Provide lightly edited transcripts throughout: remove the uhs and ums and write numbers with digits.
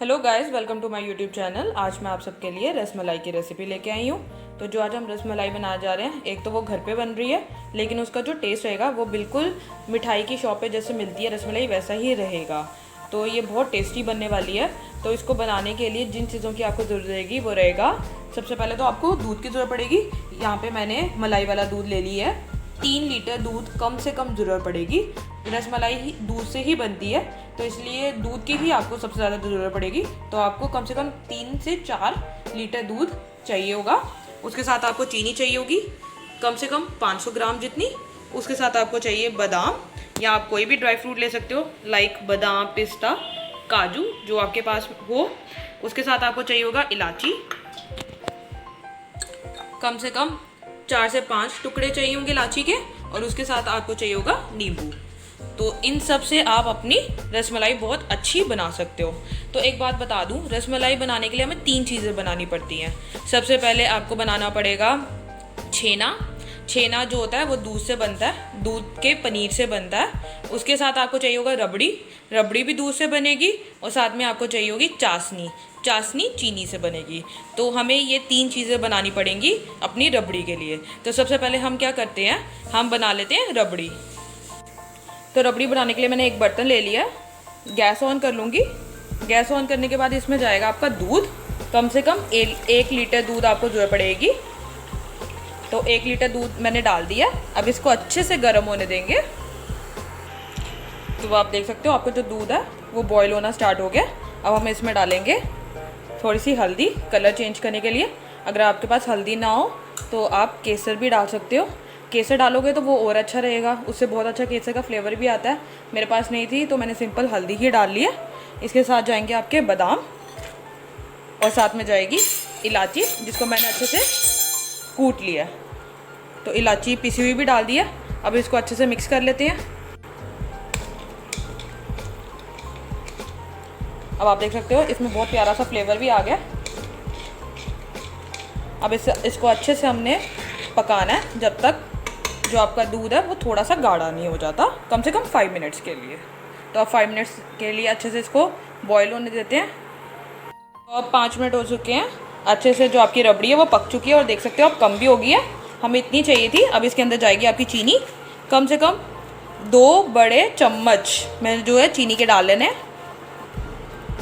Hello guys, welcome to my YouTube channel. आज मैं आप सबके लिए रसमलाई की रेसिपी लेके आई हूँ। तो जो आज हम रसमलाई बनाने जा रहे हैं, एक तो वो घर पे बन रही है, लेकिन उसका जो टेस्ट रहेगा वो बिल्कुल मिठाई की शॉप पे जैसे मिलती है रसमलाई वैसा ही रहेगा। तो ये बहुत टेस्टी बनने वाली है। तो इसको बनाने के लिए जिन चीज़ों की आपको ज़रूरत रहेगी वो रहेगा, सबसे पहले तो आपको दूध की ज़रूरत पड़ेगी। यहाँ पर मैंने मलाई वाला दूध ले लिया है। 3 लीटर दूध कम से कम ज़रूरत पड़ेगी। रसमलाई ही दूध से ही बनती है, तो इसलिए दूध की ही आपको सबसे ज़्यादा ज़रूरत पड़ेगी। तो आपको कम से कम 3 से 4 लीटर दूध चाहिए होगा। उसके साथ आपको चीनी चाहिए होगी कम से कम 500 ग्राम जितनी। उसके साथ आपको चाहिए बादाम, या आप कोई भी ड्राई फ्रूट ले सकते हो, लाइक बादाम, पिस्ता, काजू, जो आपके पास हो। उसके साथ आपको चाहिए होगा इलायची, कम से कम 4 से 5 टुकड़े चाहिए होंगे इलायची के। और उसके साथ आपको चाहिए होगा नींबू। तो इन सब से आप अपनी रसमलाई बहुत अच्छी बना सकते हो। तो एक बात बता दूं, रसमलाई बनाने के लिए हमें 3 चीज़ें बनानी पड़ती हैं। सबसे पहले आपको बनाना पड़ेगा छेना। छेना जो होता है वो दूध से बनता है, दूध के पनीर से बनता है। उसके साथ आपको चाहिए होगा रबड़ी, रबड़ी भी दूध से बनेगी। और साथ में आपको चाहिए होगी चाशनी, चाशनी चीनी से बनेगी। तो हमें ये 3 चीज़ें बनानी पड़ेंगी अपनी रबड़ी के लिए। तो सबसे पहले हम क्या करते हैं, हम बना लेते हैं रबड़ी। तो रबड़ी बनाने के लिए मैंने एक बर्तन ले लिया। गैस ऑन कर लूँगी। गैस ऑन करने के बाद इसमें जाएगा आपका दूध। कम से कम 1 लीटर दूध आपको ज़रूरत पड़ेगी। तो 1 लीटर दूध मैंने डाल दिया। अब इसको अच्छे से गर्म होने देंगे। तो आप देख सकते हो आपका जो दूध है वो बॉईल होना स्टार्ट हो गया। अब हम इसमें डालेंगे थोड़ी सी हल्दी, कलर चेंज करने के लिए। अगर आपके पास हल्दी ना हो तो आप केसर भी डाल सकते हो। केसर डालोगे तो वो और अच्छा रहेगा, उससे बहुत अच्छा केसर का फ्लेवर भी आता है। मेरे पास नहीं थी तो मैंने सिंपल हल्दी ही डाल लिया। इसके साथ जाएंगे आपके बादाम, और साथ में जाएगी इलायची, जिसको मैंने अच्छे से कूट लिया। तो इलायची पिसी हुई भी डाल दिया। अब इसको अच्छे से मिक्स कर लेते हैं। अब आप देख सकते हो इसमें बहुत प्यारा सा फ्लेवर भी आ गया। अब इसको अच्छे से हमने पकाना है जब तक जो आपका दूध है वो थोड़ा सा गाढ़ा नहीं हो जाता, कम से कम 5 मिनट्स के लिए। तो अब 5 मिनट्स के लिए अच्छे से इसको बॉईल होने देते हैं। तो अब 5 मिनट हो चुके हैं। अच्छे से जो आपकी रबड़ी है वो पक चुकी है, और देख सकते हो अब कम भी हो गई है। हमें इतनी चाहिए थी। अब इसके अंदर जाएगी आपकी चीनी। कम से कम 2 बड़े चम्मच मैंने जो है चीनी के डाल लेने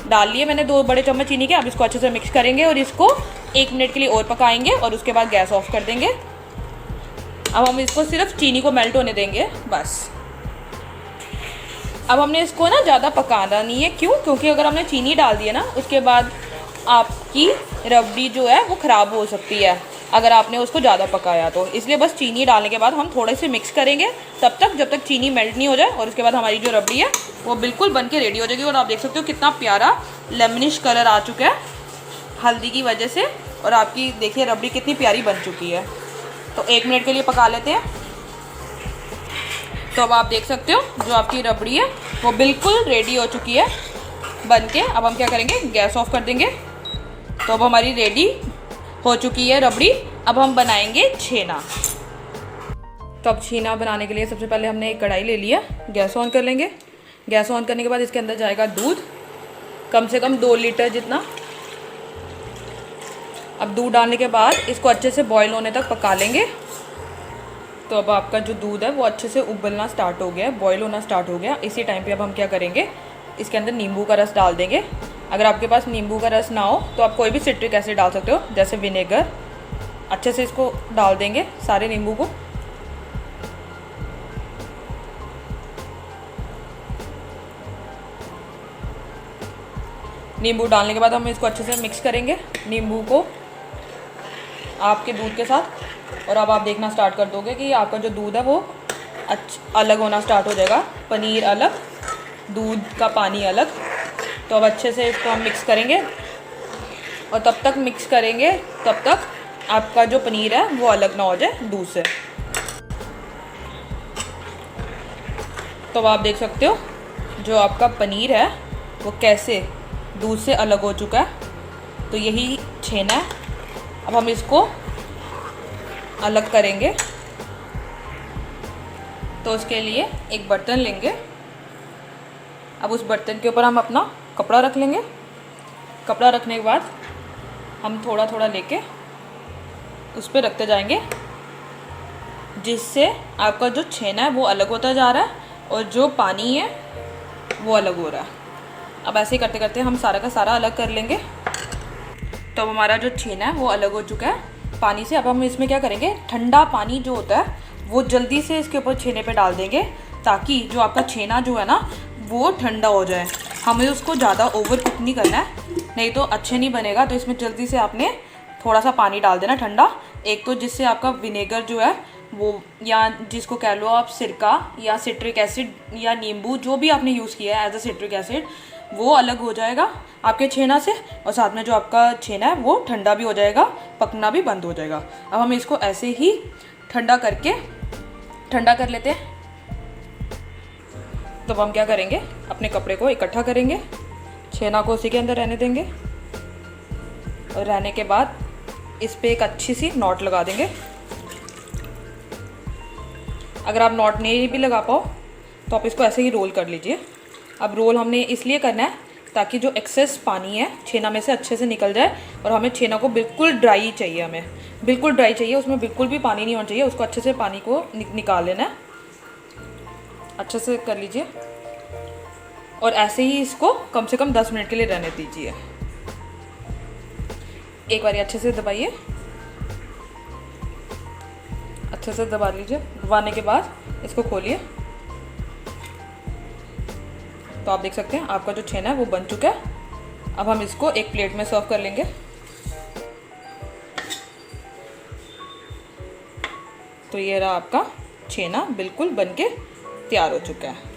डाल लिए मैंने 2 बड़े चम्मच चीनी के। अब इसको अच्छे से मिक्स करेंगे और इसको 1 मिनट के लिए और पकाएंगे, और उसके बाद गैस ऑफ कर देंगे। अब हम इसको सिर्फ चीनी को मेल्ट होने देंगे बस। अब हमने इसको ना ज़्यादा पकाना नहीं है। क्योंकि अगर हमने चीनी डाल दी है ना, उसके बाद आपकी रबड़ी जो है वो ख़राब हो सकती है अगर आपने उसको ज़्यादा पकाया तो। इसलिए बस चीनी डालने के बाद हम थोड़े से मिक्स करेंगे तब तक जब तक चीनी मेल्ट नहीं हो जाए। और उसके बाद हमारी जो रबड़ी है वो बिल्कुल बन के रेडी हो जाएगी। और आप देख सकते हो कितना प्यारा लेमनिश कलर आ चुका है हल्दी की वजह से। और आपकी देखिए रबड़ी कितनी प्यारी बन चुकी है। तो 1 मिनट के लिए पका लेते हैं। तो अब आप देख सकते हो जो आपकी रबड़ी है वो बिल्कुल रेडी हो चुकी है बन के। अब हम क्या करेंगे, गैस ऑफ कर देंगे। तो अब हमारी रेडी हो चुकी है रबड़ी। अब हम बनाएंगे छेना। तो अब छेना बनाने के लिए सबसे पहले हमने एक कढ़ाई ले लिया। गैस ऑन कर लेंगे। गैस ऑन करने के बाद इसके अंदर जाएगा दूध, कम से कम 2 लीटर जितना। अब दूध डालने के बाद इसको अच्छे से बॉईल होने तक पका लेंगे। तो अब आपका जो दूध है वो अच्छे से उबलना स्टार्ट हो गया है, बॉईल होना स्टार्ट हो गया। इसी टाइम पे अब हम क्या करेंगे, इसके अंदर नींबू का रस डाल देंगे। अगर आपके पास नींबू का रस ना हो तो आप कोई भी सिट्रिक एसिड डाल सकते हो, जैसे विनेगर। अच्छे से इसको डाल देंगे सारे नींबू को। नींबू डालने के बाद हम इसको अच्छे से मिक्स करेंगे नींबू को आपके दूध के साथ। और अब आप देखना स्टार्ट कर दोगे कि आपका जो दूध है वो अलग होना स्टार्ट हो जाएगा। पनीर अलग, दूध का पानी अलग। तो अब अच्छे से इसको हम मिक्स करेंगे, और तब तक मिक्स करेंगे तब तक आपका जो पनीर है वो अलग ना हो जाए दूध से। तो अब आप देख सकते हो जो आपका पनीर है वो कैसे दूध से अलग हो चुका है। तो यही छेना है। अब हम इसको अलग करेंगे। तो उसके लिए एक बर्तन लेंगे। अब उस बर्तन के ऊपर हम अपना कपड़ा रख लेंगे। कपड़ा रखने के बाद हम थोड़ा थोड़ा लेके उस पर रखते जाएंगे, जिससे आपका जो छेना है वो अलग होता जा रहा है और जो पानी है वो अलग हो रहा है। अब ऐसे ही करते करते हम सारा का सारा अलग कर लेंगे। तो अब हमारा जो छेना है वो अलग हो चुका है पानी से। अब हम इसमें क्या करेंगे, ठंडा पानी जो होता है वो जल्दी से इसके ऊपर छेने पे डाल देंगे, ताकि जो आपका छेना जो है ना वो ठंडा हो जाए। हमें उसको ज़्यादा ओवर कुक नहीं करना है, नहीं तो अच्छे नहीं बनेगा। तो इसमें जल्दी से आपने थोड़ा सा पानी डाल देना ठंडा, एक तो जिससे आपका विनेगर जो है वो, या जिसको कह लो आप सिरका या सिट्रिक एसिड या नींबू, जो भी आपने यूज़ किया है एज अ सिट्रिक एसिड, वो अलग हो जाएगा आपके छेना से, और साथ में जो आपका छेना है वो ठंडा भी हो जाएगा, पकना भी बंद हो जाएगा। अब हम इसको ऐसे ही ठंडा कर लेते हैं। तो अब हम क्या करेंगे, अपने कपड़े को इकट्ठा करेंगे, छेना को उसी के अंदर रहने देंगे, और रहने के बाद इस पर एक अच्छी सी नॉट लगा देंगे। अगर आप नॉट नहीं भी लगा पाओ तो आप इसको ऐसे ही रोल कर लीजिए। अब रोल हमने इसलिए करना है ताकि जो एक्सेस पानी है छेना में से अच्छे से निकल जाए, और हमें छेना को बिल्कुल ड्राई चाहिए, हमें बिल्कुल ड्राई चाहिए, उसमें बिल्कुल भी पानी नहीं होना चाहिए। उसको अच्छे से पानी को निकाल लेना है, अच्छे से कर लीजिए, और ऐसे ही इसको कम से कम 10 मिनट के लिए रहने दीजिए। एक बार अच्छे से दबाइए, अच्छे से दबा लीजिए। दबाने के बाद इसको खोलिए, तो आप देख सकते हैं आपका जो छेना है वो बन चुका है। अब हम इसको एक प्लेट में सर्व कर लेंगे। तो ये रहा आपका छेना, बिल्कुल बनके तैयार हो चुका है।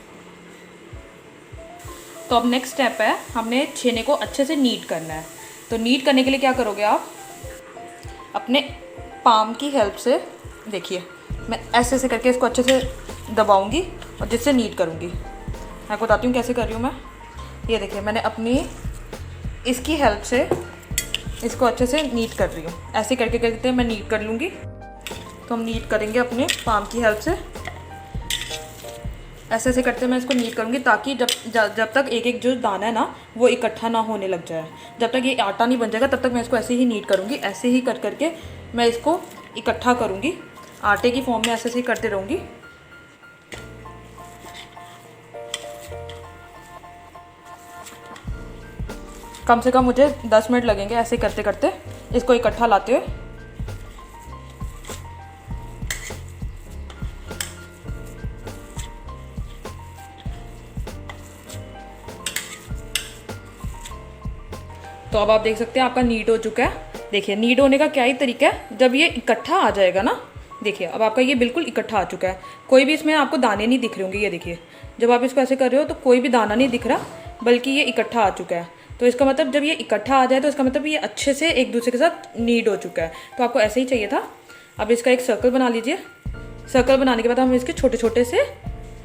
तो अब नेक्स्ट स्टेप है, हमने छेने को अच्छे से नीट करना है। तो नीट करने के लिए क्या करोगे आप, अपने पाम की हेल्प से, देखिए मैं ऐसे ऐसे करके इसको अच्छे से दबाऊंगी और जिससे नीट करूंगी। मैं आपको बताती हूँ कैसे कर रही हूँ मैं। ये देखिए मैंने अपनी इसकी हेल्प से इसको अच्छे से नीट कर रही हूँ। ऐसे करके करते मैं नीट कर लूँगी। तो हम नीट करेंगे अपने पाम की हेल्प से, ऐसे ऐसे करते मैं इसको नीट करूँगी, ताकि जब तक एक एक जो दाना है ना वो इकट्ठा ना होने लग जाए। जब तक ये आटा नहीं बन जाएगा तब तक मैं इसको ऐसे ही नीट करूँगी। ऐसे ही कर करके मैं इसको इकट्ठा करूँगी, आटे की फॉर्म में ऐसे ऐसे ही करते रहूँगी। कम से कम मुझे 10 मिनट लगेंगे ऐसे करते करते इसको इकट्ठा लाते हुए। तो अब आप देख सकते हैं आपका नीट हो चुका है। देखिए नीट होने का क्या ही तरीका है, जब ये इकट्ठा आ जाएगा ना, देखिए अब आपका ये बिल्कुल इकट्ठा आ चुका है। कोई भी इसमें आपको दाने नहीं दिख रहे होंगे। ये देखिए जब आप इसको ऐसे कर रहे हो तो कोई भी दाना नहीं दिख रहा, बल्कि ये इकट्ठा आ चुका है। तो इसका मतलब जब ये इकट्ठा आ जाए तो इसका मतलब ये अच्छे से एक दूसरे के साथ नीट हो चुका है। तो आपको ऐसे ही चाहिए था। अब इसका एक सर्कल बना लीजिए। सर्कल बनाने के बाद हम इसके छोटे छोटे से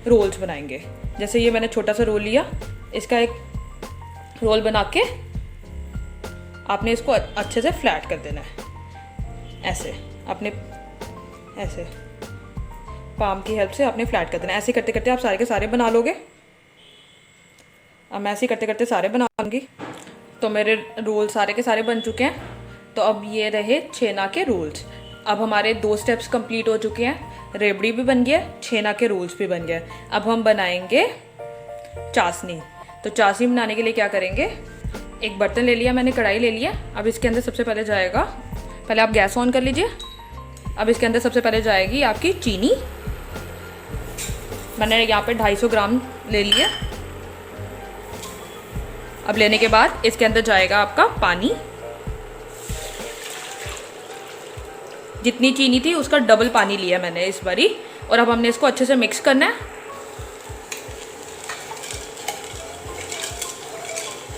रोल्स बनाएंगे। जैसे ये मैंने छोटा सा रोल लिया, इसका एक रोल बना के आपने इसको अच्छे से फ्लैट कर देना है। ऐसे अपने ऐसे पाम की हेल्प से आपने फ्लैट कर देना है। ऐसे करते करते आप सारे के सारे बना लोगे। अब मैं ऐसे करते करते सारे बना लूँगी। तो मेरे रोल सारे के सारे बन चुके हैं। तो अब ये रहे छेना के रोल्स। अब हमारे 2 स्टेप्स कंप्लीट हो चुके हैं। रेवड़ी भी बन गया, छेना के रोल्स भी बन गया। अब हम बनाएंगे चाशनी। तो चाशनी बनाने के लिए क्या करेंगे, एक बर्तन ले लिया मैंने, कढ़ाई ले लिया। अब इसके अंदर सबसे पहले जाएगा, पहले आप गैस ऑन कर लीजिए। अब इसके अंदर सबसे पहले जाएगी आपकी चीनी। मैंने यहाँ पे 250 ग्राम ले लिया। अब लेने के बाद इसके अंदर जाएगा आपका पानी। जितनी चीनी थी उसका डबल पानी लिया मैंने इस बारी। और अब हमने इसको अच्छे से मिक्स करना है।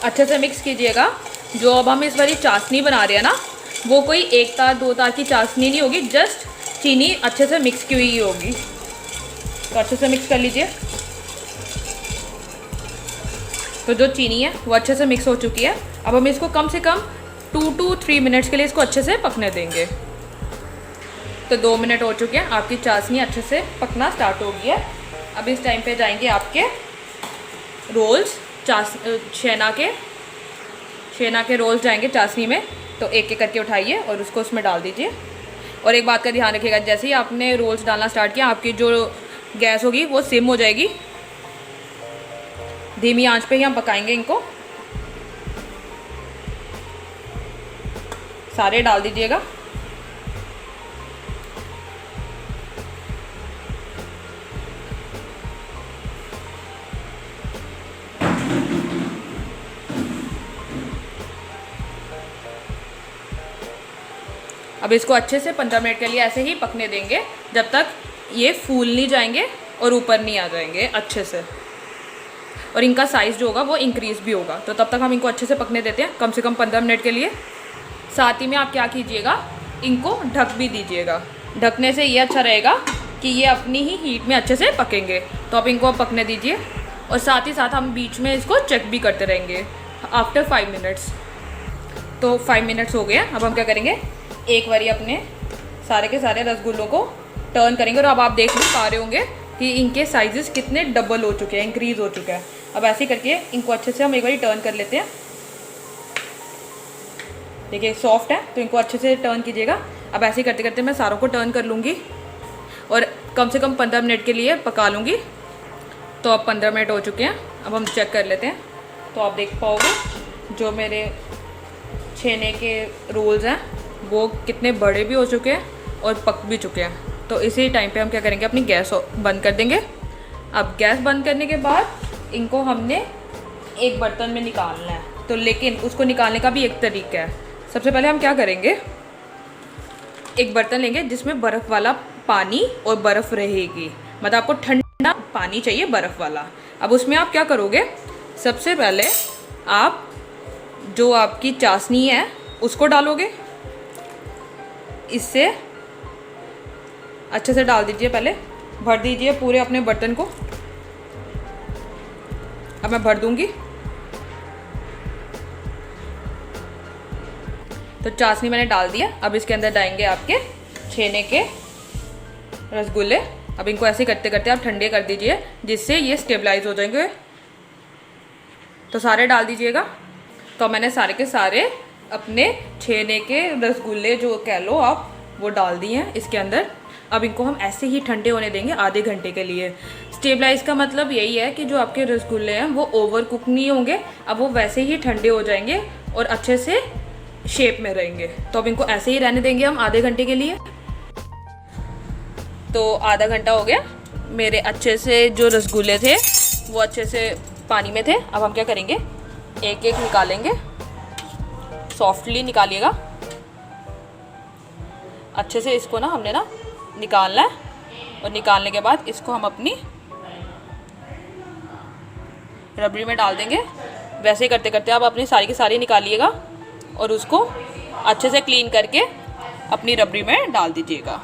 अच्छे से मिक्स कीजिएगा। जो अब हम इस बारी चाशनी बना रहे हैं ना, वो कोई 1 तार 2 तार की चाशनी नहीं होगी, जस्ट चीनी अच्छे से मिक्स की हुई होगी। तो अच्छे से मिक्स कर लीजिए। तो जो चीनी है वो अच्छे से मिक्स हो चुकी है। अब हम इसको कम से कम 2 to 3 मिनट्स के लिए इसको अच्छे से पकने देंगे। तो 2 मिनट हो चुके हैं, आपकी चाशनी अच्छे से पकना स्टार्ट हो गई है। अब इस टाइम पे जाएंगे आपके रोल्स, छेना छेना के रोल्स जाएंगे चाशनी में, तो एक एक करके उठाइए और उसको उसमें डाल दीजिए। और एक बात का ध्यान रखिएगा, जैसे ही आपने रोल्स डालना स्टार्ट किया आपकी जो गैस होगी वो सिम हो जाएगी। धीमी आंच पे ही हम पकाएंगे इनको। सारे डाल दीजिएगा। अब इसको अच्छे से 15 मिनट के लिए ऐसे ही पकने देंगे जब तक ये फूल नहीं जाएंगे और ऊपर नहीं आ जाएंगे अच्छे से, और इनका साइज़ जो होगा वो इंक्रीज़ भी होगा। तो तब तक हम इनको अच्छे से पकने देते हैं, कम से कम 15 मिनट के लिए। साथ ही में आप क्या कीजिएगा, इनको ढक भी दीजिएगा। ढकने से ये अच्छा रहेगा कि ये अपनी ही हीट में अच्छे से पकेंगे। तो आप इनको पकने दीजिए, और साथ ही साथ हम बीच में इसको चेक भी करते रहेंगे आफ्टर 5 मिनट्स। तो 5 मिनट्स हो गए। अब हम क्या करेंगे, एक बारी अपने सारे के सारे रसगुल्लों को टर्न करेंगे, और अब आप देख भी पा रहे होंगे कि इनके साइजेस कितने डबल हो चुके हैं, इंक्रीज़ हो चुका है। अब ऐसे करके इनको अच्छे से हम एक बारी टर्न कर लेते हैं। देखिए सॉफ्ट है, तो इनको अच्छे से टर्न कीजिएगा। अब ऐसे करते करते मैं सारों को टर्न कर लूँगी और कम से कम 15 मिनट के लिए पका लूँगी। तो अब 15 मिनट हो चुके हैं। अब हम चेक कर लेते हैं। तो आप देख पाओगे जो मेरे छेने के रोल्स हैं वो कितने बड़े भी हो चुके हैं और पक भी चुके हैं। तो इसी टाइम पे हम क्या करेंगे, अपनी गैस बंद कर देंगे। अब गैस बंद करने के बाद इनको हमने एक बर्तन में निकालना है। तो लेकिन उसको निकालने का भी एक तरीका है। सबसे पहले हम क्या करेंगे, एक बर्तन लेंगे जिसमें बर्फ़ वाला पानी और बर्फ़ रहेगी, मतलब आपको ठंडा पानी चाहिए बर्फ़ वाला। अब उसमें आप क्या करोगे, सबसे पहले आप जो आपकी चाशनी है उसको डालोगे। इससे अच्छे से डाल दीजिए, पहले भर दीजिए पूरे अपने बर्तन को। अब मैं भर दूंगी। तो चाशनी मैंने डाल दिया। अब इसके अंदर डालेंगे आपके छेने के रसगुल्ले। अब इनको ऐसे करते करते आप ठंडे कर दीजिए जिससे ये स्टेबलाइज हो जाएंगे। तो सारे डाल दीजिएगा। तो मैंने सारे के सारे अपने छेने के रसगुल्ले जो कह लो आप वो डाल दिए हैं इसके अंदर। अब इनको हम ऐसे ही ठंडे होने देंगे आधे घंटे के लिए। स्टेबलाइज का मतलब यही है कि जो आपके रसगुल्ले हैं वो ओवर कुक नहीं होंगे, अब वो वैसे ही ठंडे हो जाएंगे और अच्छे से शेप में रहेंगे। तो अब इनको ऐसे ही रहने देंगे हम आधे घंटे के लिए। तो आधा घंटा हो गया, मेरे अच्छे से जो रसगुल्ले थे वो अच्छे से पानी में थे। अब हम क्या करेंगे, एक एक निकालेंगे। सॉफ्टली निकालिएगा अच्छे से। इसको ना हमने ना निकालना है, और निकालने के बाद इसको हम अपनी रबड़ी में डाल देंगे। वैसे ही करते करते आप अपनी सारी की सारी निकालिएगा और उसको अच्छे से क्लीन करके अपनी रबड़ी में डाल दीजिएगा।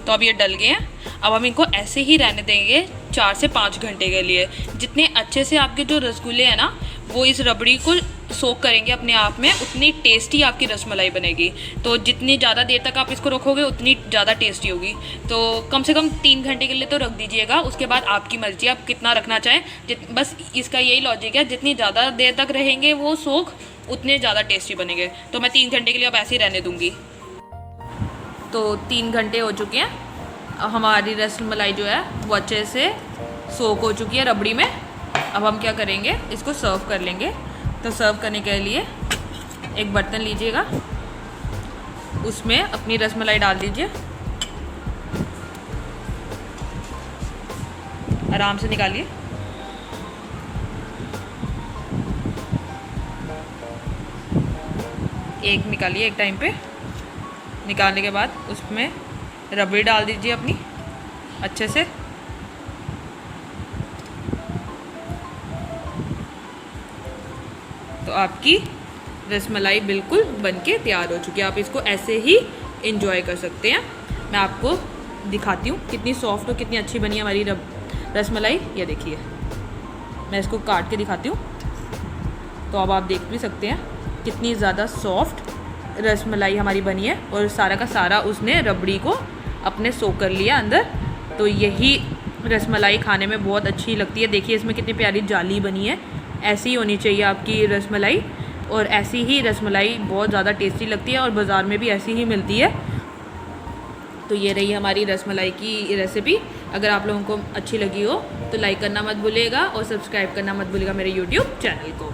तो अब ये डल गए हैं। अब हम इनको ऐसे ही रहने देंगे 4 से 5 घंटे के लिए। जितने अच्छे से आपके जो रसगुल्ले हैं ना वो इस रबड़ी को सोक करेंगे अपने आप में, उतनी टेस्टी आपकी रसमलाई बनेगी। तो जितनी ज़्यादा देर तक आप इसको रखोगे उतनी ज़्यादा टेस्टी होगी। तो कम से कम 3 घंटे के लिए तो रख दीजिएगा। उसके बाद आपकी मर्जी, आप कितना रखना चाहें। बस इसका यही लॉजिक है, जितनी ज़्यादा देर तक रहेंगे वो सोक उतने ज़्यादा टेस्टी बनेंगे। तो मैं 3 घंटे के लिए अब ऐसे ही रहने दूँगी। तो 3 घंटे हो चुके हैं। हमारी रसमलाई जो है वो अच्छे से सोक हो चुकी है रबड़ी में। अब हम क्या करेंगे, इसको सर्व कर लेंगे। तो सर्व करने के लिए एक बर्तन लीजिएगा, उसमें अपनी रसमलाई डाल दीजिए। आराम से निकालिए। एक निकालिए एक टाइम पे। निकालने के बाद उसमें रबड़ी डाल दीजिए अपनी अच्छे से। तो आपकी रसमलाई बिल्कुल बनके तैयार हो चुकी है। आप इसको ऐसे ही एंजॉय कर सकते हैं। मैं आपको दिखाती हूँ कितनी सॉफ्ट और कितनी अच्छी बनी है हमारी रसमलाई। ये देखिए, मैं इसको काट के दिखाती हूँ। तो अब आप देख भी सकते हैं कितनी ज़्यादा सॉफ्ट रसमलाई हमारी बनी है, और सारा का सारा उसने रबड़ी को अपने सोक कर लिया अंदर। तो यही रसमलाई खाने में बहुत अच्छी लगती है। देखिए इसमें कितनी प्यारी जाली बनी है, ऐसी ही होनी चाहिए आपकी रसमलाई, और ऐसी ही रसमलाई बहुत ज़्यादा टेस्टी लगती है और बाज़ार में भी ऐसी ही मिलती है। तो ये रही हमारी रसमलाई की रेसिपी। अगर आप लोगों को अच्छी लगी हो तो लाइक करना मत भूलिएगा और सब्सक्राइब करना मत भूलिएगा मेरे यूट्यूब चैनल को।